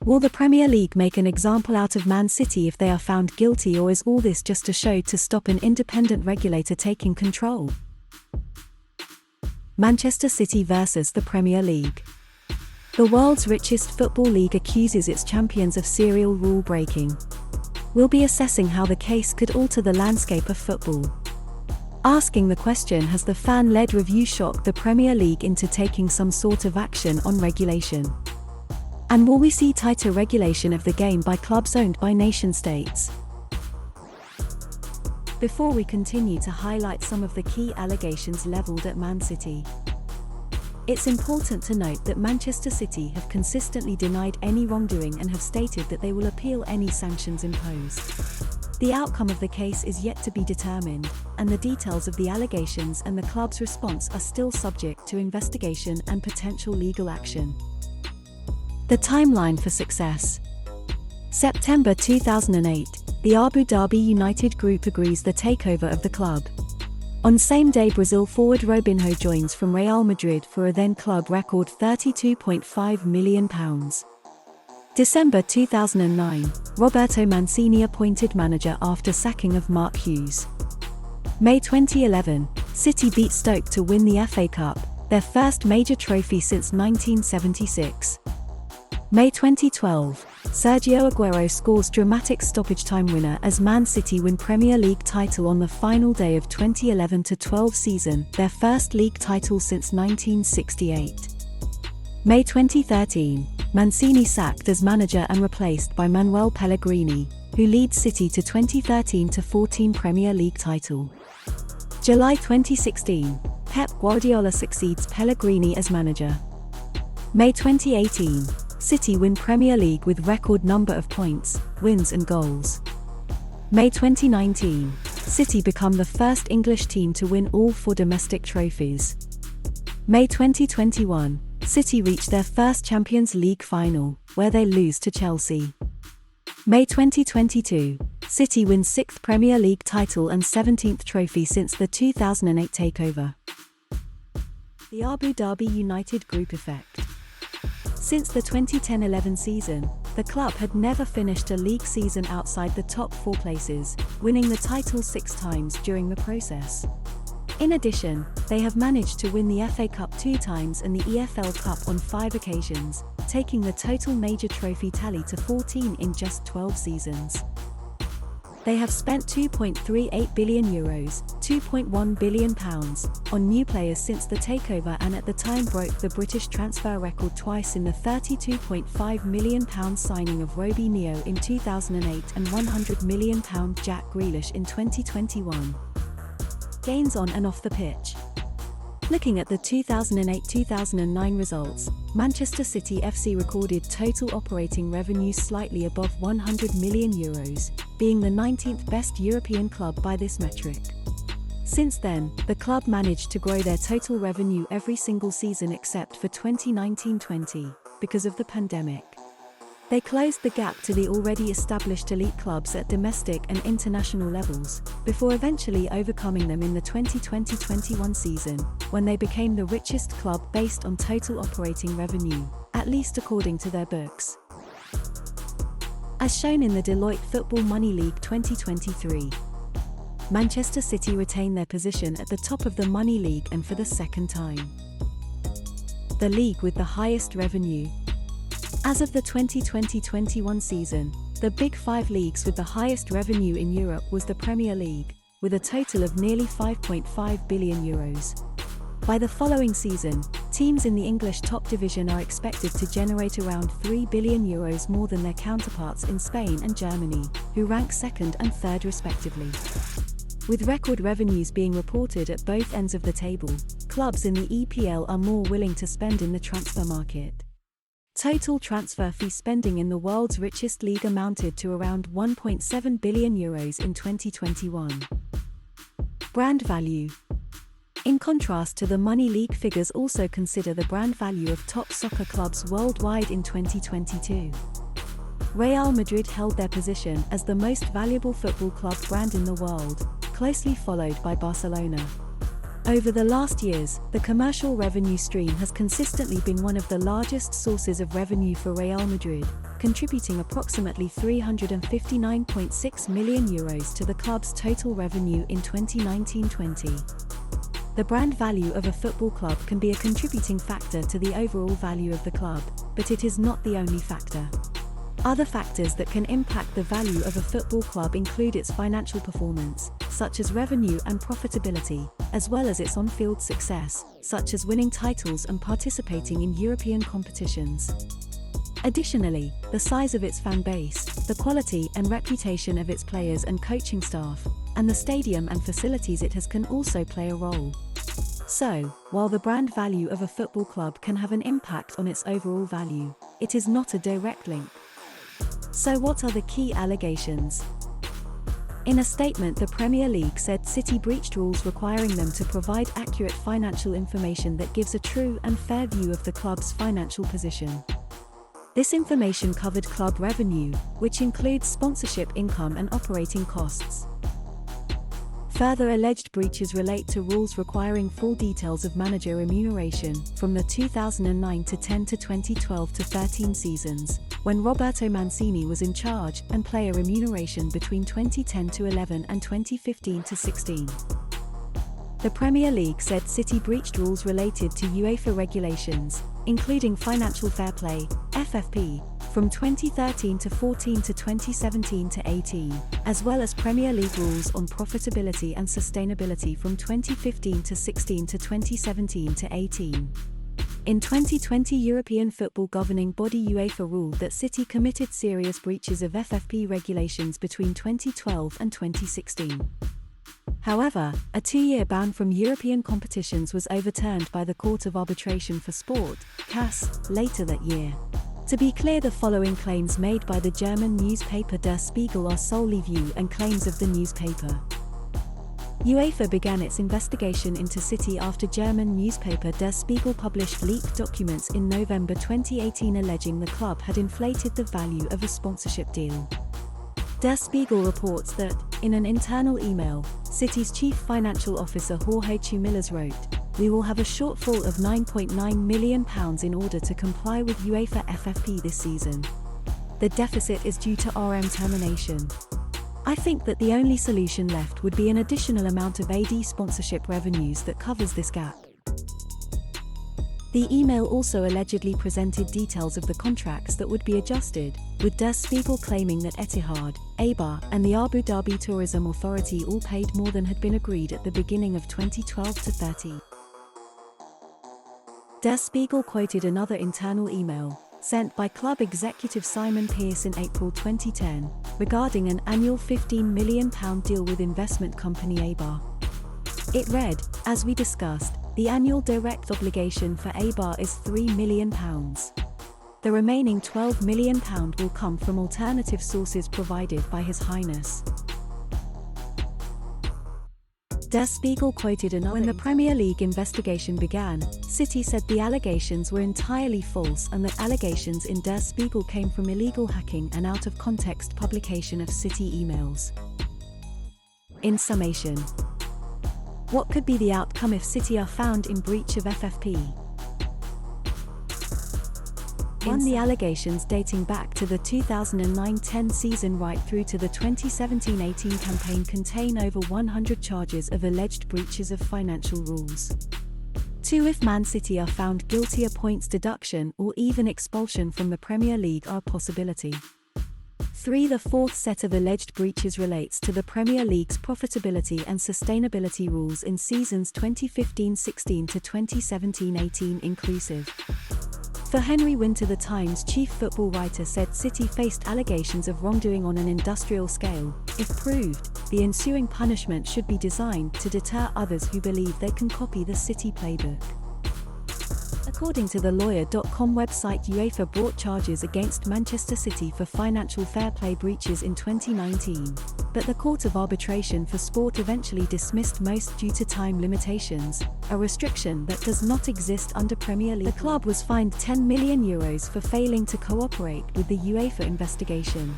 Will the Premier League make an example out of Man City if they are found guilty, or is all this just a show to stop an independent regulator taking control? Manchester City versus the Premier League. The world's richest football league accuses its champions of serial rule breaking. We'll be assessing how the case could alter the landscape of football. Asking the question, has the fan-led review shocked the Premier League into taking some sort of action on regulation? And will we see tighter regulation of the game by clubs owned by nation-states? Before we continue to highlight some of the key allegations leveled at Man City, it's important to note that Manchester City have consistently denied any wrongdoing and have stated that they will appeal any sanctions imposed. The outcome of the case is yet to be determined, and the details of the allegations and the club's response are still subject to investigation and potential legal action. The timeline for success. September 2008, the Abu Dhabi United Group agrees the takeover of the club. On same day, Brazil forward Robinho joins from Real Madrid for a then club record £32.5 million. December 2009, Roberto Mancini appointed manager after sacking of Mark Hughes. May 2011, City beat Stoke to win the FA Cup, their first major trophy since 1976. May 2012, Sergio Aguero scores dramatic stoppage time winner as Man City win Premier League title on the final day of 2011-12 season, their first league title since 1968. May 2013, Mancini sacked as manager and replaced by Manuel Pellegrini, who leads City to 2013-14 Premier League title. July 2016, Pep Guardiola succeeds Pellegrini as manager. May 2018, City win Premier League with record number of points, wins and goals. May 2019, City become the first English team to win all 4 domestic trophies. May 2021, City reach their first Champions League final, where they lose to Chelsea. May 2022, City win 6th Premier League title and 17th trophy since the 2008 takeover. The Abu Dhabi United Group effect. Since the 2010-11 season, the club had never finished a league season outside the top 4 places, winning the title 6 times during the process. In addition, they have managed to win the FA Cup 2 times and the EFL Cup on 5 occasions, taking the total major trophy tally to 14 in just 12 seasons. They have spent €2.38 billion, £2.1 billion, on new players since the takeover, and at the time broke the British transfer record twice in the £32.5 million signing of Robinho in 2008 and £100 million Jack Grealish in 2021. Gains on and off the pitch. Looking at the 2008-2009 results, Manchester City FC recorded total operating revenue slightly above €100 million, being the 19th best European club by this metric. Since then, the club managed to grow their total revenue every single season except for 2019-20, because of the pandemic. They closed the gap to the already established elite clubs at domestic and international levels, before eventually overcoming them in the 2020-21 season, when they became the richest club based on total operating revenue, at least according to their books. As shown in the Deloitte Football Money League 2023, Manchester City retain their position at the top of the Money League and for the second time. The league with the highest revenue. As of the 2020-21 season, the Big 5 leagues with the highest revenue in Europe was the Premier League, with a total of nearly €5.5 billion. By the following season, teams in the English top division are expected to generate around €3 billion more than their counterparts in Spain and Germany, who rank second and third respectively. With record revenues being reported at both ends of the table, clubs in the EPL are more willing to spend in the transfer market. Total transfer fee spending in the world's richest league amounted to around €1.7 billion in 2021. Brand value. In contrast to the Money League figures, also consider the brand value of top soccer clubs worldwide in 2022. Real Madrid held their position as the most valuable football club brand in the world, closely followed by Barcelona. Over the last years, the commercial revenue stream has consistently been one of the largest sources of revenue for Real Madrid, contributing approximately €359.6 million to the club's total revenue in 2019-20. The brand value of a football club can be a contributing factor to the overall value of the club, but it is not the only factor. Other factors that can impact the value of a football club include its financial performance, such as revenue and profitability, as well as its on-field success, such as winning titles and participating in European competitions. Additionally, the size of its fan base, the quality and reputation of its players and coaching staff, and the stadium and facilities it has can also play a role. So, while the brand value of a football club can have an impact on its overall value, it is not a direct link. So what are the key allegations? In a statement, the Premier League said City breached rules requiring them to provide accurate financial information that gives a true and fair view of the club's financial position. This information covered club revenue, which includes sponsorship income and operating costs. Further alleged breaches relate to rules requiring full details of manager remuneration from the 2009-10 to 2012-13 seasons, when Roberto Mancini was in charge, and player remuneration between 2010-11 and 2015-16. The Premier League said City breached rules related to Uefa regulations, including financial fair play, FFP, from 2013-14 to 2017-18, as well as Premier League rules on profitability and sustainability from 2015-16 to 2017-18. In 2020, European football governing body UEFA ruled that City committed serious breaches of FFP regulations between 2012 and 2016. However, a 2-year ban from European competitions was overturned by the Court of Arbitration for Sport, CAS, later that year. To be clear, the following claims made by the German newspaper Der Spiegel are solely view and claims of the newspaper. UEFA began its investigation into City after German newspaper Der Spiegel published leaked documents in November 2018 alleging the club had inflated the value of a sponsorship deal. Der Spiegel reports that, in an internal email, City's chief financial officer Jorge Chumillas wrote, "We will have a shortfall of £9.9 million in order to comply with UEFA FFP this season. The deficit is due to RM termination. I think that the only solution left would be an additional amount of AD sponsorship revenues that covers this gap." The email also allegedly presented details of the contracts that would be adjusted, with Der Spiegel claiming that Etihad, ABA, and the Abu Dhabi Tourism Authority all paid more than had been agreed at the beginning of 2012-13. Der Spiegel quoted another internal email, sent by club executive Simon Pearce in April 2010, regarding an annual £15 million deal with investment company ABA. It read, "As we discussed, the annual direct obligation for ABA is £3 million. The remaining £12 million will come from alternative sources provided by His Highness." Der Spiegel quoted another. When the Premier League investigation began, City said the allegations were entirely false and that allegations in Der Spiegel came from illegal hacking and out-of-context publication of City emails. In summation, what could be the outcome if City are found in breach of FFP? 1. The allegations dating back to the 2009-10 season right through to the 2017-18 campaign contain over 100 charges of alleged breaches of financial rules. 2. If Man City are found guilty, a points deduction or even expulsion from the Premier League are a possibility. 3. The fourth set of alleged breaches relates to the Premier League's profitability and sustainability rules in seasons 2015-16 to 2017-18 inclusive. For Henry Winter, the Times chief football writer said City faced allegations of wrongdoing on an industrial scale. If proved, the ensuing punishment should be designed to deter others who believe they can copy the City playbook. According to the Lawyer.com website, UEFA brought charges against Manchester City for financial fair play breaches in 2019, but the Court of Arbitration for Sport eventually dismissed most due to time limitations, a restriction that does not exist under Premier League. The club was fined €10 million for failing to cooperate with the UEFA investigation.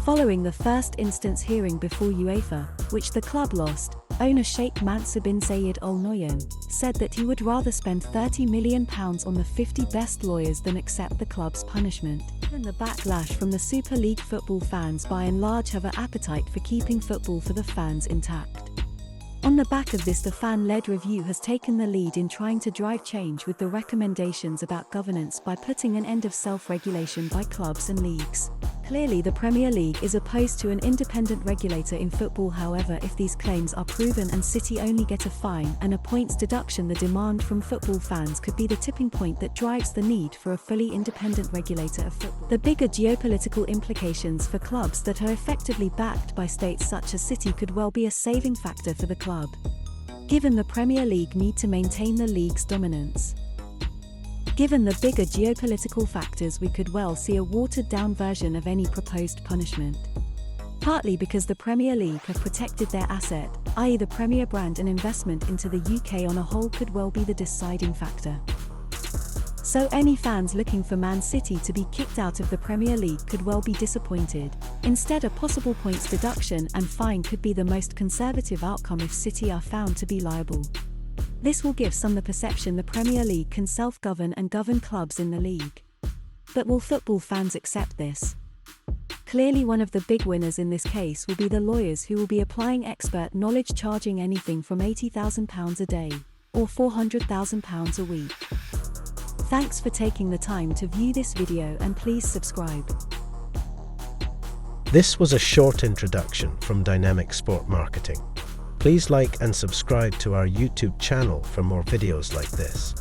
Following the first instance hearing before UEFA, which the club lost, owner Sheikh Mansour bin Zayed Al Nahyan, said that he would rather spend £30 million on the 50 best lawyers than accept the club's punishment. And the backlash from the Super League football fans by and large have an appetite for keeping football for the fans intact. On the back of this, the fan-led review has taken the lead in trying to drive change with the recommendations about governance by putting an end of self-regulation by clubs and leagues. Clearly, the Premier League is opposed to an independent regulator in football. However, if these claims are proven and City only get a fine and a points deduction, the demand from football fans could be the tipping point that drives the need for a fully independent regulator of football. The bigger geopolitical implications for clubs that are effectively backed by states such as City could well be a saving factor for the club, given the Premier League need to maintain the league's dominance. Given the bigger geopolitical factors, we could well see a watered-down version of any proposed punishment. Partly because the Premier League have protected their asset, i.e. the Premier brand, and investment into the UK on a whole could well be the deciding factor. So any fans looking for Man City to be kicked out of the Premier League could well be disappointed. Instead, a possible points deduction and fine could be the most conservative outcome if City are found to be liable. This will give some the perception the Premier League can self-govern and govern clubs in the league. But will football fans accept this? Clearly, one of the big winners in this case will be the lawyers, who will be applying expert knowledge, charging anything from £80,000 a day or £400,000 a week. Thanks for taking the time to view this video, and please subscribe. This was a short introduction from Dynamic Sport Marketing. Please like and subscribe to our YouTube channel for more videos like this.